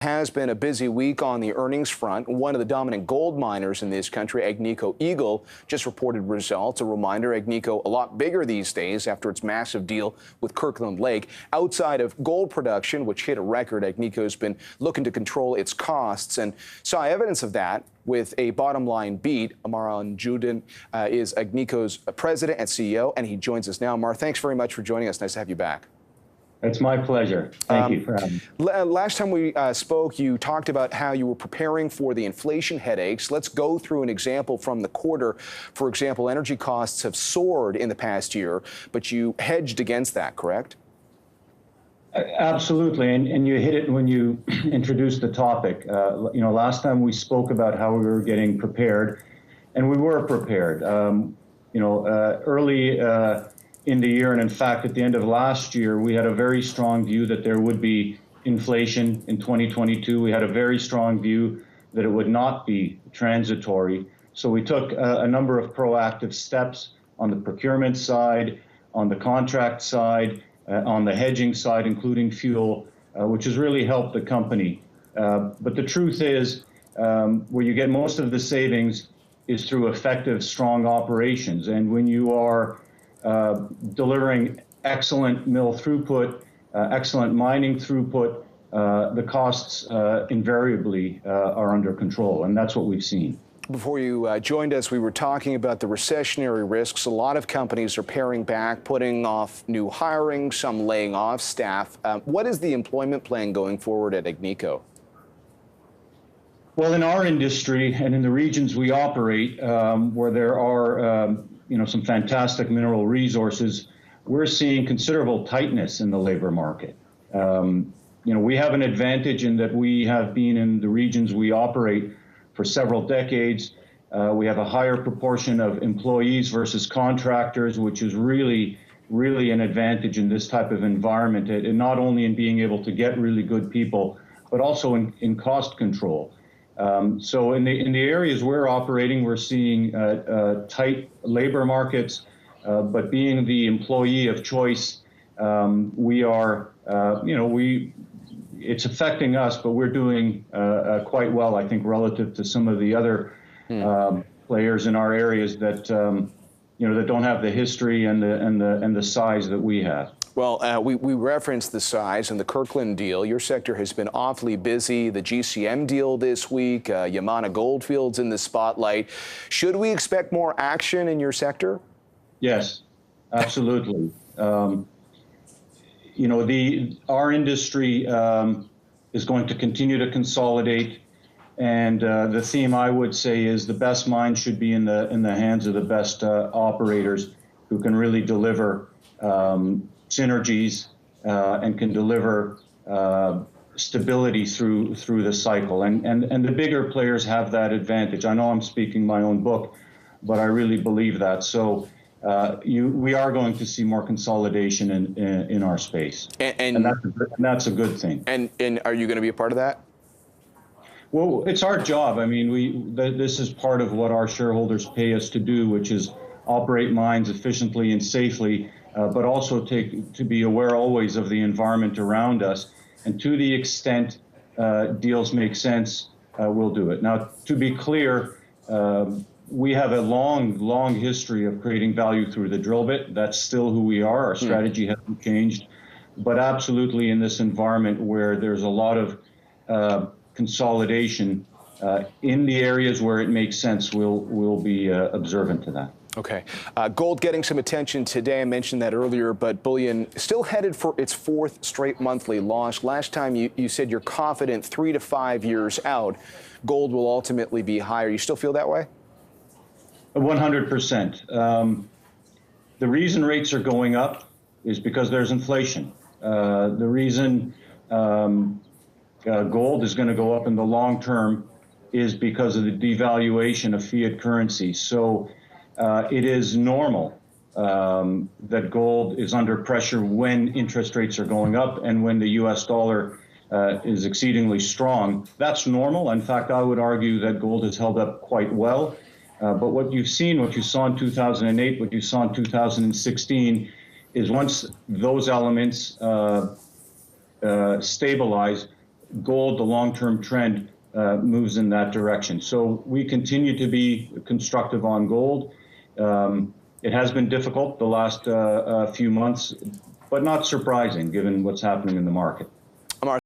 Has been a busy week on the earnings front. One of the dominant gold miners in this country, Agnico Eagle, just reported results. A reminder, Agnico a lot bigger these days after its massive deal with Kirkland Lake. Outside of gold production, which hit a record, Agnico's been looking to control its costs and saw evidence of that with a bottom line beat. Ammar Al-Joundi is Agnico's president and CEO, and he joins us now. Ammar, thanks very much for joining us. Nice to have you back. It's my pleasure. Thank you for having me. Last time we spoke, you talked about how you were preparing for the inflation headaches. Let's go through an example from the quarter. For example, energy costs have soared in the past year, but you hedged against that, correct? Absolutely, and you hit it when you introduced the topic. Last time we spoke about how we were getting prepared, and we were prepared. Early in the year, and in fact, at the end of last year, we had a very strong view that there would be inflation in 2022. We had a very strong view that it would not be transitory. So we took a number of proactive steps on the procurement side, on the contract side, on the hedging side, including fuel, which has really helped the company. But the truth is, where you get most of the savings is through effective, strong operations. And when you are delivering excellent mill throughput, excellent mining throughput, the costs invariably are under control, and that's what we've seen. Before you joined us, we were talking about the recessionary risks. A lot of companies are paring back, putting off new hiring, some laying off staff. What is the employment plan going forward at Agnico? Well, in our industry and in the regions we operate, where there are some fantastic mineral resources, we're seeing considerable tightness in the labor market. We have an advantage in that we have been in the regions we operate for several decades. We have a higher proportion of employees versus contractors, which is really an advantage in this type of environment, and not only in being able to get really good people, but also in cost control. So in the areas we're operating, we're seeing tight labor markets, but being the employee of choice, we are, it's affecting us, but we're doing quite well, I think, relative to some of the other players in our areas that that don't have the history and the size that we have. Well, we referenced the size and the Kirkland deal. Your sector has been awfully busy. The GCM deal this week, Yamana Goldfields in the spotlight. Should we expect more action in your sector? Yes, absolutely. Our industry is going to continue to consolidate, and the theme I would say is the best mines should be in the hands of the best operators who can really deliver synergies and can deliver stability through the cycle. And the bigger players have that advantage. I know I'm speaking my own book, but I really believe that. So we are going to see more consolidation in our space. And that's a good thing. And are you going to be a part of that? Well, it's our job. I mean, this is part of what our shareholders pay us to do, which is operate mines efficiently and safely, but also to be aware always of the environment around us. And to the extent deals make sense, we'll do it. Now, to be clear, we have a long history of creating value through the drill bit. That's still who we are. Our strategy hasn't changed. But absolutely in this environment where there's a lot of consolidation in the areas where it makes sense, we'll be observant to that. Okay. Gold getting some attention today. I mentioned that earlier, but bullion still headed for its fourth straight monthly loss. Last time you said you're confident 3 to 5 years out, gold will ultimately be higher. You still feel that way? 100%. The reason rates are going up is because there's inflation. The reason gold is going to go up in the long term is because of the devaluation of fiat currency. So it is normal that gold is under pressure when interest rates are going up and when the U.S. dollar is exceedingly strong. That's normal. In fact, I would argue that gold has held up quite well. But what you saw in 2008, what you saw in 2016, is once those elements stabilize, gold, the long-term trend, moves in that direction. So we continue to be constructive on gold. It has been difficult the last few months, but not surprising given what's happening in the market.